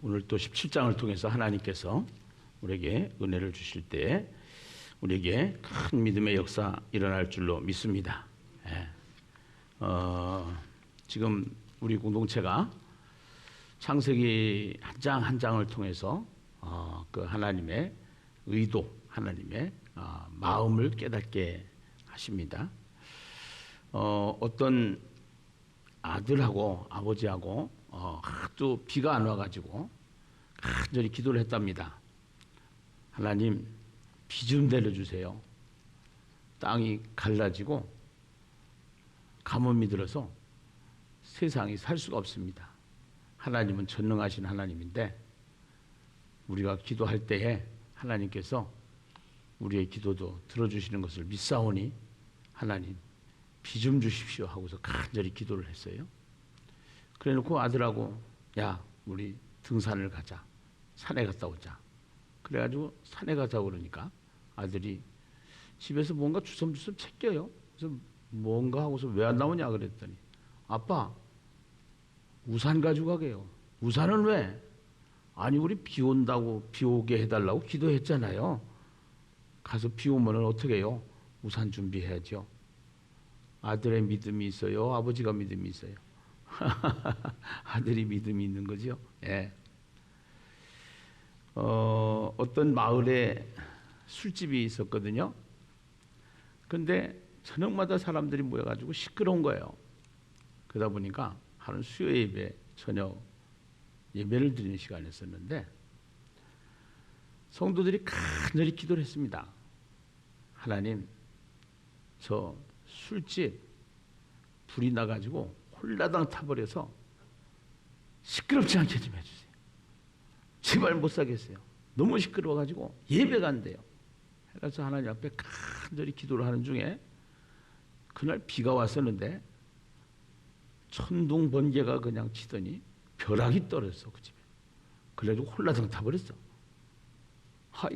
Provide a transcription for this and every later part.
오늘 또 17장을 통해서 하나님께서 우리에게 은혜를 주실 때 우리에게 큰 믿음의 역사 일어날 줄로 믿습니다. 예. 지금 우리 공동체가 창세기 한 장 한 장을 통해서 그 하나님의 의도, 하나님의 마음을 깨닫게 하십니다. 어떤 아들하고 아버지하고 또 비가 안 와가지고 간절히 기도를 했답니다. 하나님, 비 좀 내려주세요. 땅이 갈라지고 가뭄이 들어서 세상이 살 수가 없습니다. 하나님은 전능하신 하나님인데 우리가 기도할 때에 하나님께서 우리의 기도도 들어주시는 것을 믿사오니 하나님 비 좀 주십시오 하고서 간절히 기도를 했어요. 그래 놓고 아들하고 야 우리 등산을 가자. 산에 갔다 오자. 그래가지고 산에 가자고 그러니까 아들이 집에서 뭔가 주섬주섬 챙겨요. 그래서 뭔가 하고서 왜 안 나오냐 그랬더니 아빠 우산 가지고 가게요. 우산은 왜? 아니 우리 비 온다고 비 오게 해달라고 기도했잖아요. 가서 비 오면 어떻게 해요? 우산 준비해야죠. 아들의 믿음이 있어요? 아버지가 믿음이 있어요? 아들이 믿음이 있는 거죠. 예. 어떤 마을에 술집이 있었거든요. 그런데 저녁마다 사람들이 모여가지고 시끄러운 거예요. 그러다 보니까 하는 수요 예배, 저녁 예배를 드리는 시간이었었는데 성도들이 간절히 기도를 했습니다. 하나님, 저 술집 불이 나가지고 홀라당 타버려서 시끄럽지 않게 좀 해주세요. 제발 못 사겠어요. 너무 시끄러워가지고 예배가 안 돼요. 그래서 하나님 앞에 간절히 기도를 하는 중에 그날 비가 왔었는데 천둥 번개가 그냥 치더니 벼락이 떨어졌어 그 집에. 그래가지고 홀라당 타버렸어.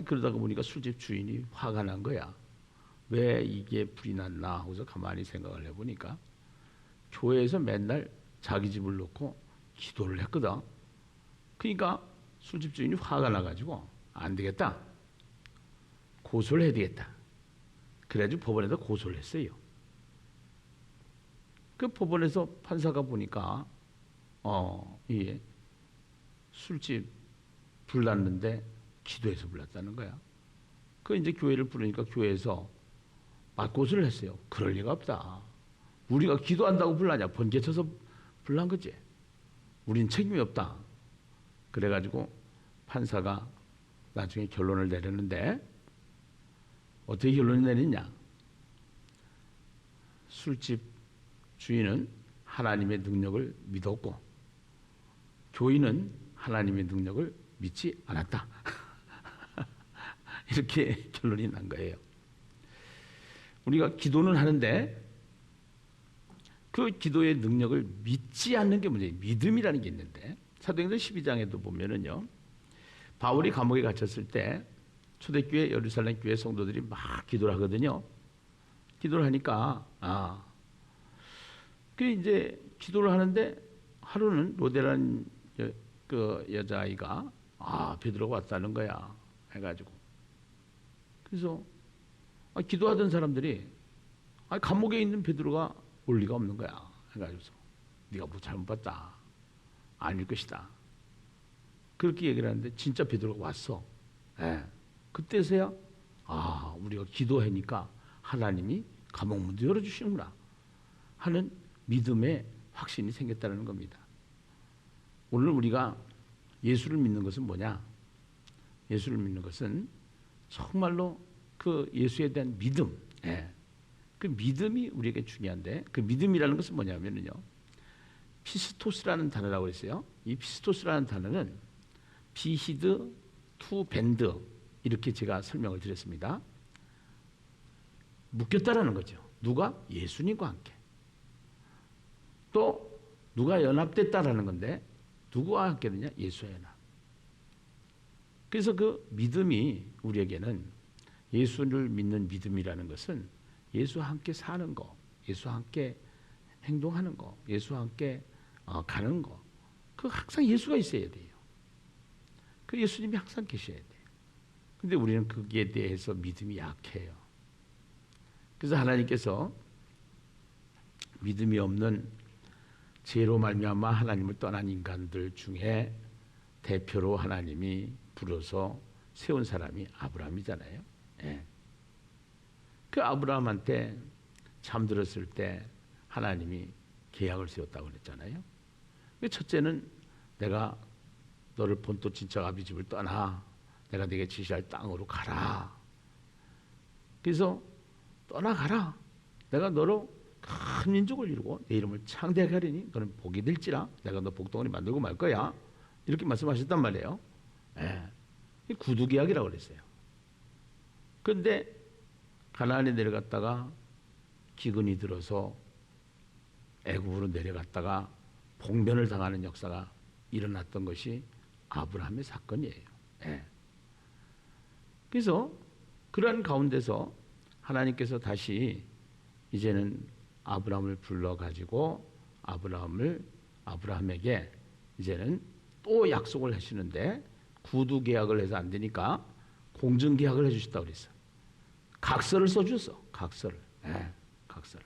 그러다가 보니까 술집 주인이 화가 난 거야. 왜 이게 불이 났나 하고서 가만히 생각을 해보니까 교회에서 맨날 자기 집을 놓고 기도를 했거든. 그러니까 술집 주인이 화가 나가지고 안 되겠다. 고소를 해야 되겠다. 그래가지고 법원에다 고소를 했어요. 그 법원에서 판사가 보니까 이 술집 불났는데 기도해서 불났다는 거야. 그 이제 교회를 부르니까 교회에서 맞고소를 했어요. 그럴 리가 없다. 우리가 기도한다고 불나냐? 번개 쳐서 불난 거지. 우린 책임이 없다. 그래가지고 판사가 나중에 결론을 내렸는데 어떻게 결론을 내리냐? 술집 주인은 하나님의 능력을 믿었고 교인은 하나님의 능력을 믿지 않았다. 이렇게 결론이 난 거예요. 우리가 기도는 하는데 그 기도의 능력을 믿지 않는 게 문제예요. 믿음이라는 게 있는데 사도행전 12장에도 보면은요. 바울이 감옥에 갇혔을 때 초대교회 예루살렘 교회 성도들이 막 기도를 하거든요. 기도를 하니까 그 이제 기도를 하는데 하루는 로데라는 그 여자아이가 베드로가 왔다는 거야 해가지고 그래서 기도하던 사람들이 감옥에 있는 베드로가 올 리가 없는 거야 해가지고서 네가 뭐 잘못 봤다 아닐 것이다 그렇게 얘기를 하는데 진짜 베드로가 왔어. 예. 그때서야 우리가 기도하니까 하나님이 감옥 문도 열어주시는구나 하는 믿음의 확신이 생겼다는 겁니다. 오늘 우리가 예수를 믿는 것은 뭐냐? 예수를 믿는 것은 정말로 그 예수에 대한 믿음, 그 믿음이 우리에게 중요한데 그 믿음이라는 것은 뭐냐면요. 피스토스라는 단어라고 했어요. 이 피스토스라는 단어는 비히드 투 밴드 이렇게 제가 설명을 드렸습니다. 묶였다라는 거죠. 누가? 예수님과 함께. 또 누가 연합됐다라는 건데 누구와 함께 되냐? 예수와 연합. 그래서 그 믿음이 우리에게는 예수를 믿는 믿음이라는 것은 예수와 함께 사는 거, 예수와 함께 행동하는 거, 예수와 함께 가는 거. 그 항상 예수가 있어야 돼요. 그 예수님이 항상 계셔야 돼요. 근데 우리는 거기에 대해서 믿음이 약해요. 그래서 하나님께서 믿음이 없는 죄로 말미암아 하나님을 떠난 인간들 중에 대표로 하나님이 불어서 세운 사람이 아브라함이잖아요. 예. 그 아브라함한테 잠들었을 때 하나님이 계약을 세웠다고 그랬잖아요. 첫째는 내가 너를 본토 친척 아비 집을 떠나 내가 네게 지시할 땅으로 가라. 그래서 떠나가라. 내가 너로 큰 민족을 이루고 내 이름을 창대하게 하리니 너는 복이 될지라. 내가 너 복덩어리 만들고 말 거야. 이렇게 말씀하셨단 말이에요. 예. 구두 계약이라고 그랬어요. 그런데 가나안에 내려갔다가 기근이 들어서 애굽으로 내려갔다가 봉변을 당하는 역사가 일어났던 것이 아브라함의 사건이에요. 예. 그래서 그러한 가운데서 하나님께서 다시 이제는 아브라함을 불러가지고 아브라함에게 이제는 또 약속을 하시는데 구두 계약을 해서 안 되니까 공증 계약을 해주셨다고 그랬어. 각서를 써줬어. 각서를. 네, 각서를.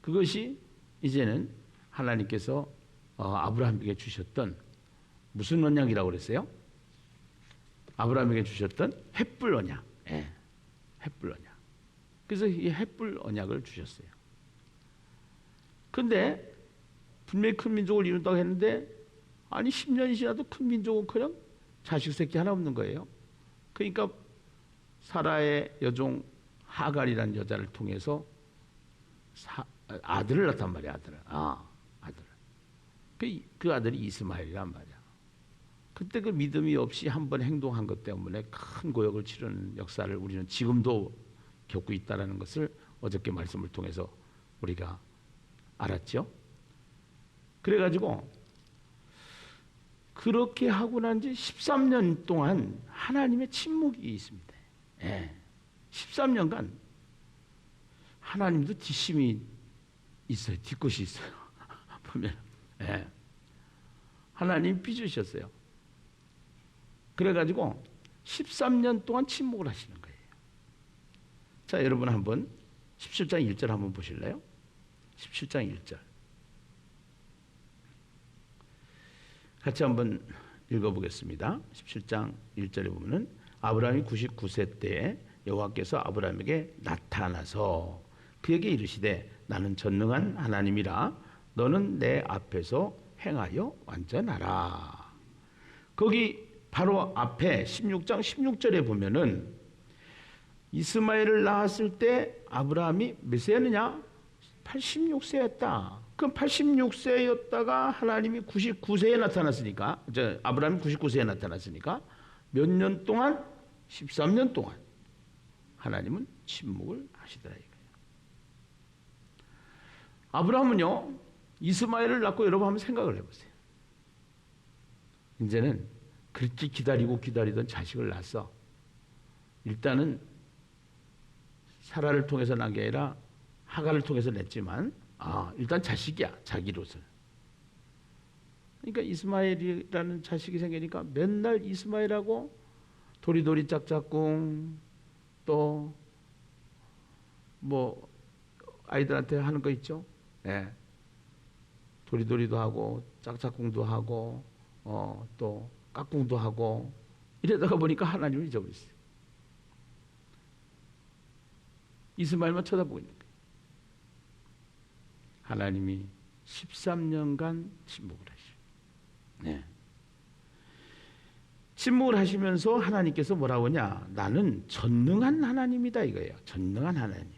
그것이 이제는 하나님께서 아브라함에게 주셨던 무슨 언약이라고 그랬어요? 아브라함에게 주셨던 횃불 언약. 네, 횃불 언약. 그래서 이 횃불 언약을 주셨어요. 근데 분명히 큰 민족을 이룬다고 했는데 아니 10년이 지나도 큰 민족은커녕 자식 새끼 하나 없는 거예요. 그러니까 사라의 여종 하갈이라는 여자를 통해서 아들을 낳단 말이야. 아들. 그 아들이 이스마엘이란 말이야. 그때 그 믿음이 없이 한번 행동한 것 때문에 큰 고역을 치르는 역사를 우리는 지금도 겪고 있다는 것을 어저께 말씀을 통해서 우리가 알았죠. 그래가지고 그렇게 하고 난 지 13년 동안 하나님의 침묵이 있습니다. 예. 13년간 하나님도 뒷심이 있어요. 뒷것이 있어요. 보면 예. 하나님 삐주셨어요. 그래가지고 13년 동안 침묵을 하시는 거예요. 자, 여러분 한번 17장 1절 한번 보실래요? 17장 1절 같이 한번 읽어보겠습니다. 17장 1절에 보면은 아브라함이 99세 때에 여호와께서 아브라함에게 나타나서 그에게 이르시되 나는 전능한 하나님이라 너는 내 앞에서 행하여 완전하라. 거기 바로 앞에 16장 16절에 보면은 이스마엘을 낳았을 때 아브라함이 몇 세였느냐? 86세였다. 그럼 86세였다가 하나님이 99세에 나타났으니까, 아브라함이 99세에 나타났으니까 몇 년 동안? 13년 동안 하나님은 침묵을 하시더라 이거예요. 아브라함은요 이스마엘을 낳고 여러분 한번 생각을 해보세요. 이제는 그렇게 기다리던 자식을 낳았어. 일단은 사라를 통해서 낳은 게 아니라 하갈을 통해서 냈지만 일단 자식이야. 자기로서. 그러니까 이스마엘이라는 자식이 생기니까 맨날 이스마엘하고 도리도리 짝짝꿍 또 뭐 아이들한테 하는 거 있죠. 네. 도리도리도 하고 짝짝꿍도 하고 또 깍꿍도 하고 이러다가 보니까 하나님을 잊어버렸어요. 이스마엘만 쳐다보고 있는 거예요. 하나님이 13년간 침묵을 하시죠. 네. 침묵을 하시면서 하나님께서 뭐라고 하냐? 나는 전능한 하나님이다 이거예요. 전능한 하나님.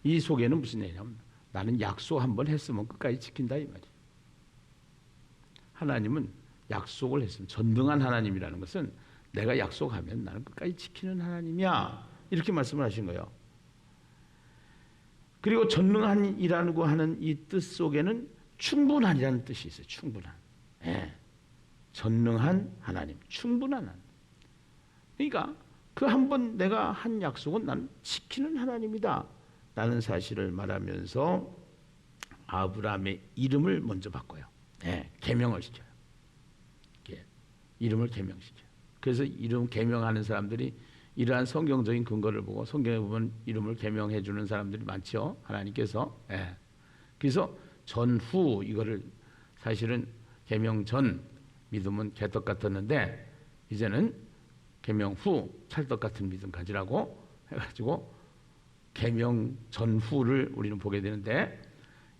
이 속에는 무슨 얘기냐면 나는 약속 한번 했으면 끝까지 지킨다 이 말이에요. 하나님은 약속을 했으면 전능한 하나님이라는 것은 내가 약속하면 나는 끝까지 지키는 하나님이야. 이렇게 말씀을 하신 거예요. 그리고 전능한이라고 하는 이 뜻 속에는 충분한이라는 뜻이 있어요. 충분한. 예. 전능한 하나님, 충분한 하나님. 그러니까 그 한 번 내가 한 약속은 나는 지키는 하나님이다 라는 사실을 말하면서 아브라함의 이름을 먼저 바꿔요. 예. 계명을 시켜요. 예. 이름을 개명시켜요. 그래서 이름 개명하는 사람들이 이러한 성경적인 근거를 보고 성경에 보면 이름을 개명해 주는 사람들이 많죠. 하나님께서. 예. 그래서 전후 이거를 사실은 개명 전 믿음은 개떡 같았는데 이제는 개명 후 찰떡 같은 믿음 가지라고 해가지고 개명 전후를 우리는 보게 되는데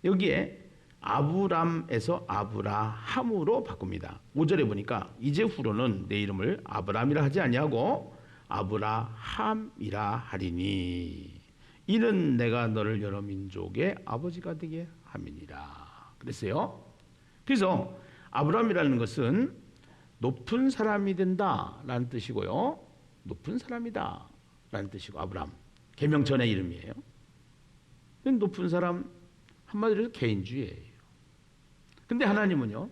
여기에 아브람에서 아브라함으로 바꿉니다. 5절에 보니까 이제 후로는 내 이름을 아브람이라 하지 아니하고 아브라함이라 하리니 이는 내가 너를 여러 민족의 아버지가 되게 함이니라 그랬어요. 그래서 아브람이라는 것은 높은 사람이 된다라는 뜻이고요. 높은 사람이다 라는 뜻이고 아브람 계명 전의 이름이에요. 높은 사람 한마디로 해서 개인주의예요. 근데 하나님은요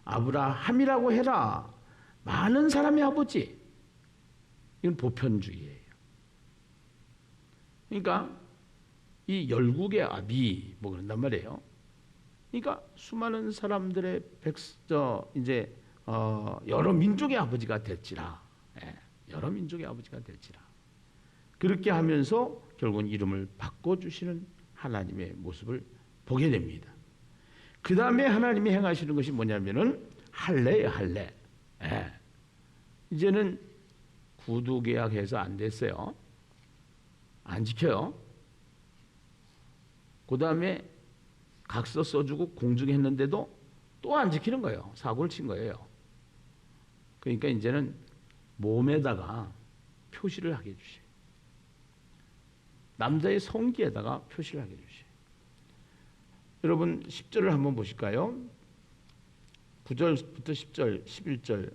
아브라함이라고 해라 많은 사람의 아버지 이건 보편주의예요. 그러니까 이 열국의 아비 뭐 그런단 말이에요. 그러니까 수많은 사람들의 이제 여러 민족의 아버지가 될지라. 예, 여러 민족의 아버지가 될지라. 그렇게 하면서 결국은 이름을 바꿔주시는 하나님의 모습을 보게 됩니다. 그 다음에 하나님이 행하시는 것이 뭐냐면은 할례예요, 할례. 예. 이제는 구두계약해서 안 됐어요. 안 지켜요. 그 다음에 각서 써주고 공증했는데도 또 안 지키는 거예요. 사고를 친 거예요. 그러니까 이제는 몸에다가 표시를 하게 해주세요. 남자의 성기에다가 표시를 하게 해주세요. 여러분 10절을 한번 보실까요? 9절부터 10절, 11절,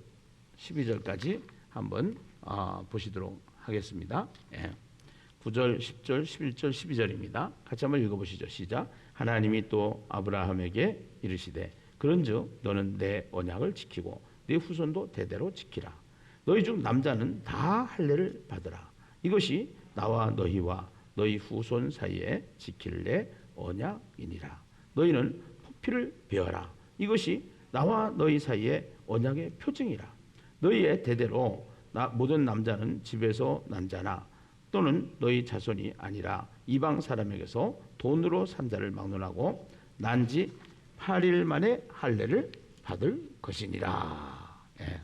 12절까지 한번 보시도록 하겠습니다. 예. 9절, 10절, 11절, 12절입니다. 같이 한번 읽어보시죠. 시작. 하나님이 또 아브라함에게 이르시되 그런즉 너는 내 언약을 지키고 네 후손도 대대로 지키라. 너희 중 남자는 다 할례를 받으라. 이것이 나와 너희와 너희 후손 사이에 지킬 내 언약이니라. 너희는 포피를 베어라. 이것이 나와 너희 사이에 언약의 표징이라. 너희의 대대로 모든 남자는 집에서 난 자나 또는 너희 자손이 아니라 이방 사람에게서 돈으로 산 자를 막론하고 난 지 8일 만에 할례를 받을 것이니라. 예.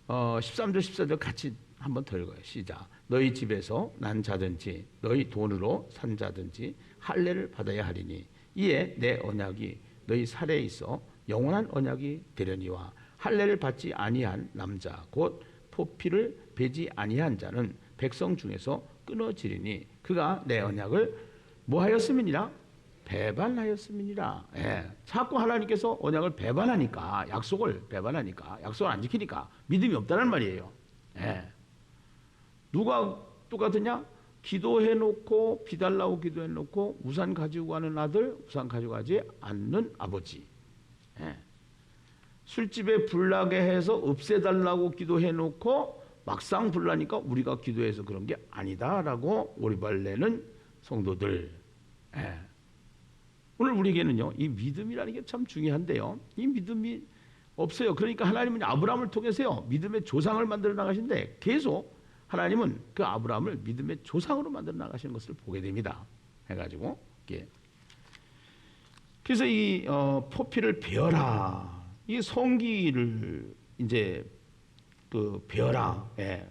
13절 14절 같이 한번 더 읽어요. 시작. 너희 집에서 난 자든지 너희 돈으로 산 자든지 할례를 받아야 하리니 이에 내 언약이 너희 살에 있어 영원한 언약이 되려니와 할례를 받지 아니한 남자 곧 포피를 베지 아니한 자는 백성 중에서 끊어지리니 그가 내 언약을 뭐하였음이니라? 배반하였음이니라. 예. 자꾸 하나님께서 언약을 배반하니까 약속을 배반하니까 약속을 안 지키니까 믿음이 없다는 말이에요. 예. 누가 똑같으냐? 기도해놓고 비달라고 기도해놓고 우산 가지고 가는 아들 우산 가지고 가지 않는 아버지. 예. 술집에 불나게 해서 없애달라고 기도해놓고 막상 불나니까 우리가 기도해서 그런 게 아니다라고 오리발 내는 성도들. 예. 오늘 우리에게는요 이 믿음이라는 게 참 중요한데요 이 믿음이 없어요. 그러니까 하나님은 아브라함을 통해서요 믿음의 조상을 만들어 나가신데 계속 하나님은 그 아브라함을 믿음의 조상으로 만들어 나가시는 것을 보게 됩니다. 해가지고 그래서 이 포피를 베어라. 이 성기를 이제 그 베어라. 예.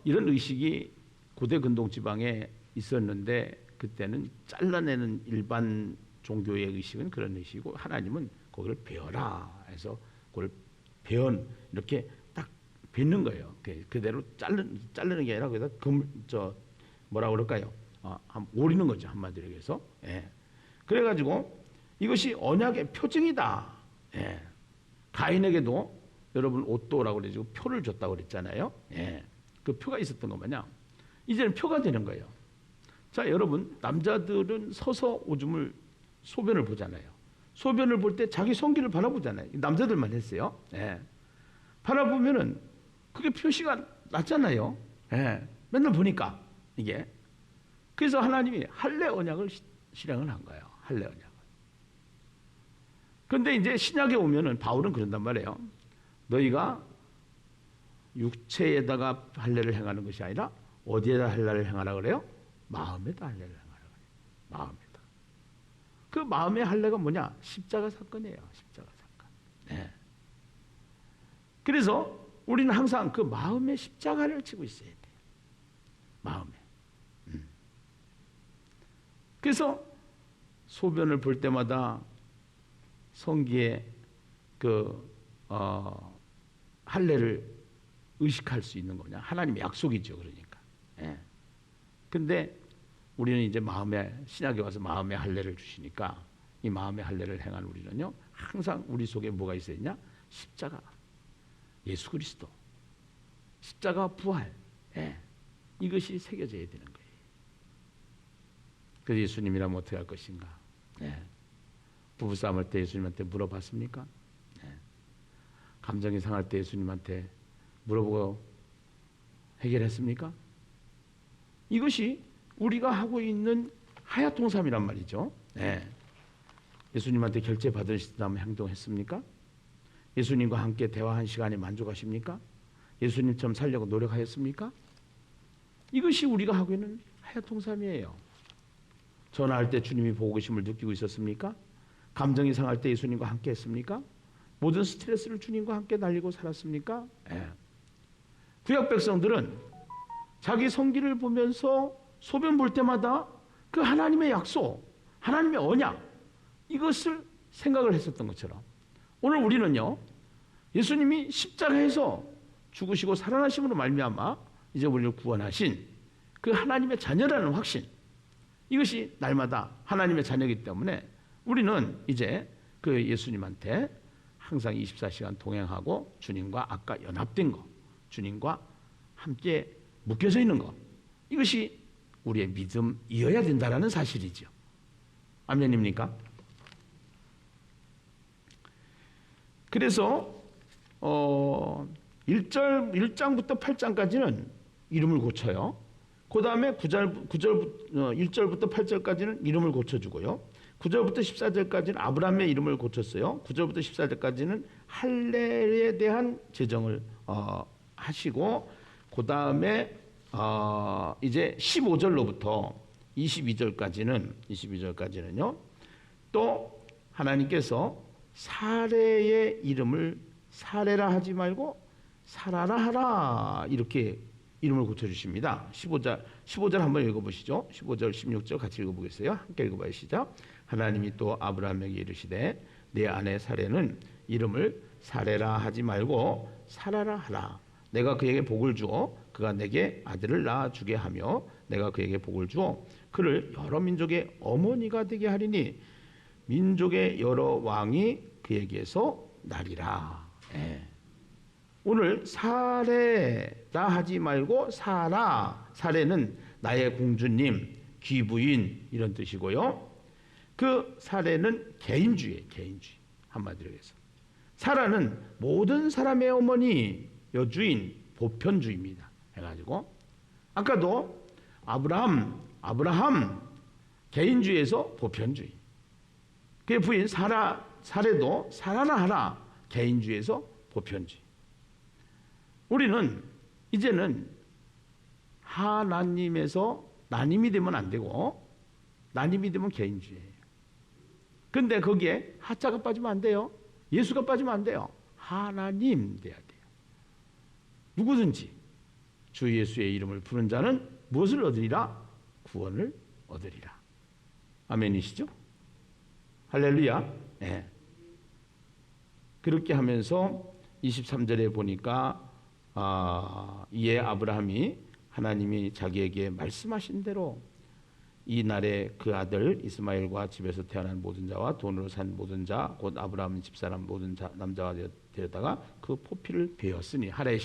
이런 의식이 고대 근동 지방에 있었는데 그때는 잘라내는 일반 종교의 의식은 그런 의식이고 하나님은 거기를 베어라 해서 그걸 이렇게 딱 뱉는 거예요. 그대로 자르는 게 아니라 거기다 뭐라 그럴까요? 오리는 거죠 한마디로 해서. 예. 그래가지고 이것이 언약의 표징이다. 예. 가인에게도 여러분 옷도라고 그래가지고 표를 줬다고 그랬잖아요. 예. 그 표가 있었던 거 마냥 이제는 표가 되는 거예요. 자, 여러분 남자들은 서서 오줌을 소변을 보잖아요. 소변을 볼 때 자기 성기를 바라보잖아요. 남자들만 했어요. 예. 바라보면은 그게 표시가 났잖아요. 예. 맨날 보니까 이게. 그래서 하나님이 할례 언약을 실행을 한 거예요. 할례 언약을. 근데 이제 신약에 오면은 바울은 그런단 말이에요. 너희가 육체에다가 할례를 행하는 것이 아니라 어디에다 할례를 행하라 그래요? 마음에다 할례를 행하라 그래요. 마음에다. 그 마음의 할례가 뭐냐? 십자가 사건이에요. 십자가 사건. 네. 그래서 우리는 항상 그 마음의 십자가를 지고 있어야 돼요. 마음에. 그래서 소변을 볼 때마다 성기에 할례를 의식할 수 있는 거냐? 하나님의 약속이죠, 그러니까. 예. 근데 우리는 이제 신약에 와서 마음의 할례를 주시니까 이 마음의 할례를 행한 우리는요, 항상 우리 속에 뭐가 있어야 되냐? 십자가, 예수 그리스도, 십자가 부활, 예. 이것이 새겨져야 되는 거예요. 그래서 예수님이라면 어떻게 할 것인가? 예. 부부싸움 할 때 예수님한테 물어봤습니까? 예. 감정이 상할 때 예수님한테 물어보고 해결했습니까? 이것이 우리가 하고 있는 하야통삼이란 말이죠. 예. 예수님한테 결제 받으신 다음에 행동했습니까? 예수님과 함께 대화한 시간에 만족하십니까? 예수님처럼 살려고 노력하였습니까? 이것이 우리가 하고 있는 하야통삼이에요. 전화할 때 주님이 보고 계심을 느끼고 있었습니까? 감정이 상할 때 예수님과 함께 했습니까? 모든 스트레스를 주님과 함께 날리고 살았습니까? 예. 구약 백성들은 자기 성기를 보면서 소변 볼 때마다 그 하나님의 약속, 하나님의 언약, 이것을 생각을 했었던 것처럼 오늘 우리는요, 예수님이 십자가에서 죽으시고 살아나심으로 말미암아 이제 우리를 구원하신 그 하나님의 자녀라는 확신, 이것이 날마다 하나님의 자녀이기 때문에 우리는 이제 그 예수님한테 항상 24시간 동행하고 주님과 아까 연합된 거, 주님과 함께 묶여져 있는 거, 이것이 우리의 믿음이어야 된다는 사실이죠. 아멘입니까? 그래서 1장부터 8장까지는 이름을 고쳐요. 그 다음에 1절부터 8절까지는 이름을 고쳐주고요. 9절부터 14절까지는 아브라함의 이름을 고쳤어요. 9절부터 14절까지는 할례에 대한 제정을 하시고, 그 다음에 이제 15절로부터 22절까지는요, 또 하나님께서 사례의 이름을 사례라 하지 말고 사라라 하라, 이렇게 이름을 고쳐주십니다. 15절 한번 읽어보시죠. 15절 16절 같이 읽어보겠어요. 함께 읽어봐요. 시작. 하나님이 또 아브라함에게 이르시되 내 아내 사례는 이름을 사례라 하지 말고 사라라 하라. 내가 그에게 복을 주어 그가 내게 아들을 낳아주게 하며 내가 그에게 복을 주어 그를 여러 민족의 어머니가 되게 하리니 민족의 여러 왕이 그에게서 나리라. 예. 오늘 사례라 하지 말고 사라. 사례는 나의 공주님, 귀부인 이런 뜻이고요. 그 사례는 개인주의예요. 개인주의. 한마디로 해서. 사라는 모든 사람의 어머니, 여주인, 보편주의입니다. 해가지고 아까도 아브라함 개인주의에서 보편주의. 그의 부인 사례도 사라나 하라. 개인주의에서 보편주의. 우리는 이제는 하나님에서 나님이 되면 안 되고 나님이 되면 개인주의예요. 근데 거기에 하자가 빠지면 안 돼요. 예수가 빠지면 안 돼요. 하나님 돼야 돼요. 누구든지 주 예수의 이름을 부른 자는 무엇을 얻으리라? 구원을 얻으리라. 아멘이시죠? 할렐루야. 네. 그렇게 하면서 23절에 보니까 이에 아브라함이 하나님이 자기에게 말씀하신 대로 이 날에 그 아들 이스마엘과 집에서 태어난 모든 자와 돈으로 산 모든 자 곧 아브라함 집사람 모든 남자가 되었다가 그 포피를 베었으니 할례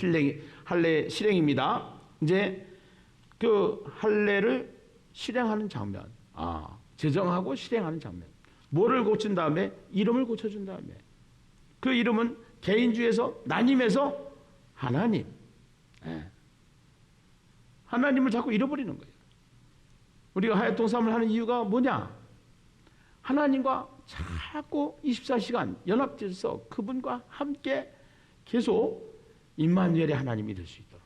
실행입니다. 이제 그 할례를 실행하는 장면, 제정하고 실행하는 장면. 뭐를 고친 다음에 이름을 고쳐준 다음에 그 이름은 개인주의에서 나님에서 하나님. 하나님을 자꾸 잃어버리는 거예요. 우리가 하야통삼을 하는 이유가 뭐냐? 하나님과 자꾸 24시간 연합돼서 그분과 함께 계속 임마누엘의 하나님이 될 수 있도록,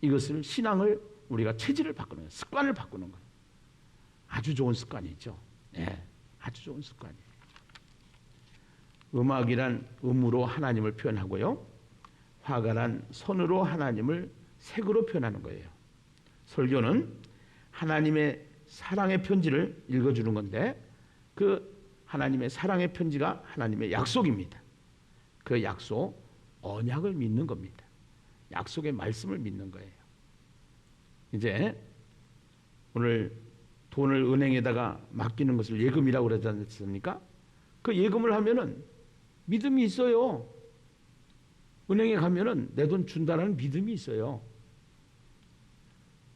이것을 신앙을 우리가 체질을 바꾸는 거예요. 습관을 바꾸는 거예요. 아주 좋은 습관이죠. 네, 아주 좋은 습관이에요. 음악이란 음으로 하나님을 표현하고요, 화가란 선으로 하나님을 색으로 표현하는 거예요. 설교는 하나님의 사랑의 편지를 읽어주는 건데, 그 하나님의 사랑의 편지가 하나님의 약속입니다. 그 약속, 언약을 믿는 겁니다. 약속의 말씀을 믿는 거예요. 이제 오늘 돈을 은행에다가 맡기는 것을 예금이라고 그러지 않습니까? 그 예금을 하면은 믿음이 있어요. 은행에 가면은 내 돈 준다는 믿음이 있어요.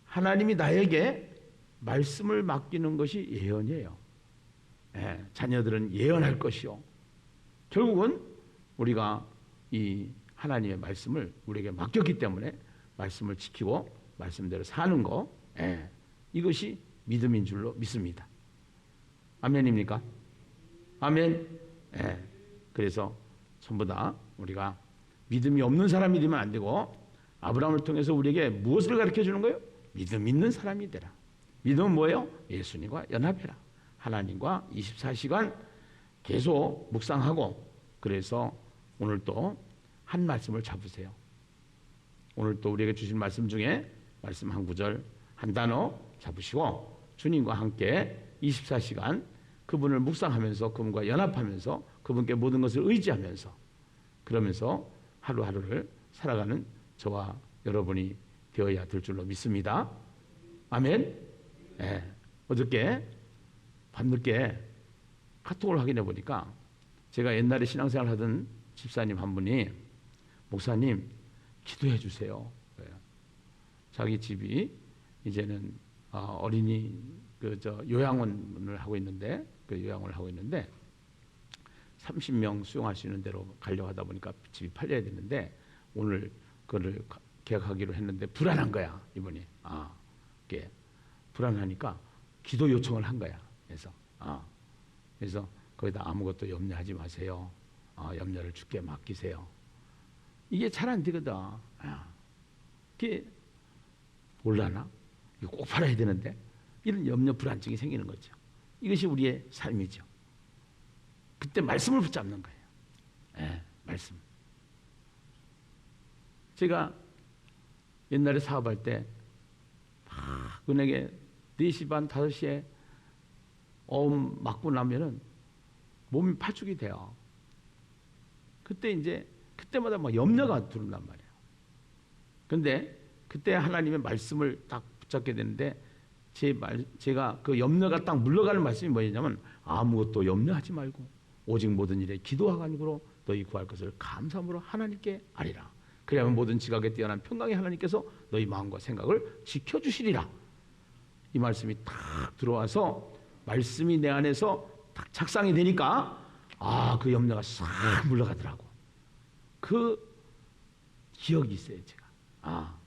하나님이 나에게 말씀을 맡기는 것이 예언이에요. 예, 자녀들은 예언할 것이요. 결국은 우리가 이 하나님의 말씀을 우리에게 맡겼기 때문에 말씀을 지키고 말씀대로 사는 거, 예, 이것이 믿음인 줄로 믿습니다. 아멘입니까? 아멘. 예, 그래서 전부 다 우리가 믿음이 없는 사람이 되면 안 되고, 아브라함을 통해서 우리에게 무엇을 가르쳐 주는 거예요? 믿음 있는 사람이 되라. 믿음은 뭐예요? 예수님과 연합해라. 하나님과 24시간 계속 묵상하고, 그래서 오늘 또 한 말씀을 잡으세요. 오늘 또 우리에게 주신 말씀 중에 말씀 한 구절, 한 단어 잡으시고 주님과 함께 24시간 그분을 묵상하면서 그분과 연합하면서 그분께 모든 것을 의지하면서, 그러면서 하루하루를 살아가는 저와 여러분이 되어야 될 줄로 믿습니다. 아멘. 네. 어저께 밤늦게 카톡을 확인해 보니까, 제가 옛날에 신앙생활 하던 집사님 한 분이, 목사님 기도해 주세요. 자기 집이 이제는 어린이 요양원을 하고 있는데, 그 요양원을 하고 있는데 30명 수용할 수 있는 데로 가려고 하다 보니까 집이 팔려야 되는데, 오늘 그거를 계약하기로 했는데 불안한 거야, 이분이. 이게 불안하니까 기도 요청을 한 거야. 그래서 거기다 아무것도 염려하지 마세요. 염려를 주께 맡기세요. 이게 잘 안 되거든. 이게 몰라나? 이거 꼭 팔아야 되는데, 이런 염려 불안증이 생기는 거죠. 이것이 우리의 삶이죠. 그때 말씀을 붙잡는 거예요. 네, 말씀. 제가 옛날에 사업할 때 은행에 4시 반, 5시에 어음 맞고 나면은 몸이 파죽이 돼요. 그때 이제 그때마다 막 염려가 들어온단 말이에요. 근데 그때 하나님의 말씀을 딱 붙잡게 되는데, 제가 그 염려가 딱 물러가는 말씀이 뭐냐면, 아무것도 염려하지 말고 오직 모든 일에 기도와 간구로 너희 구할 것을 감사함으로 하나님께 아리라. 그래야만 모든 지각에 뛰어난 평강의 하나님께서 너희 마음과 생각을 지켜주시리라. 이 말씀이 딱 들어와서 말씀이 내 안에서 딱 작상이 되니까, 그 염려가 싹 물러가더라고. 그 기억이 있어요. 제가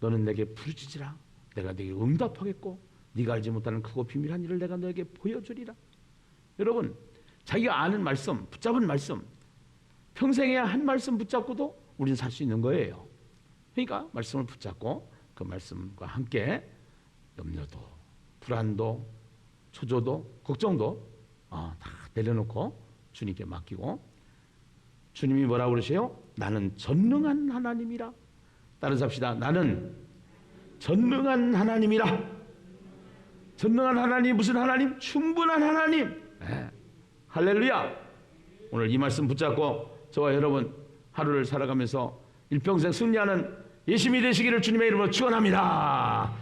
너는 내게 부르짖으라. 내가 네게 응답하겠고 네가 알지 못하는 크고 비밀한 일을 내가 너에게 보여주리라. 여러분, 자기가 아는 말씀, 붙잡은 말씀, 평생에 한 말씀 붙잡고도 우리는 살 수 있는 거예요. 그러니까 말씀을 붙잡고 그 말씀과 함께 염려도, 불안도, 초조도, 걱정도 다 내려놓고 주님께 맡기고, 주님이 뭐라고 그러세요? 나는 전능한 하나님이라. 따라서 합시다. 나는 전능한 하나님이라. 전능한 하나님, 무슨 하나님? 충분한 하나님. 네. 할렐루야. 오늘 이 말씀 붙잡고 저와 여러분 하루를 살아가면서 일평생 승리하는 예수님이 되시기를 주님의 이름으로 축원합니다.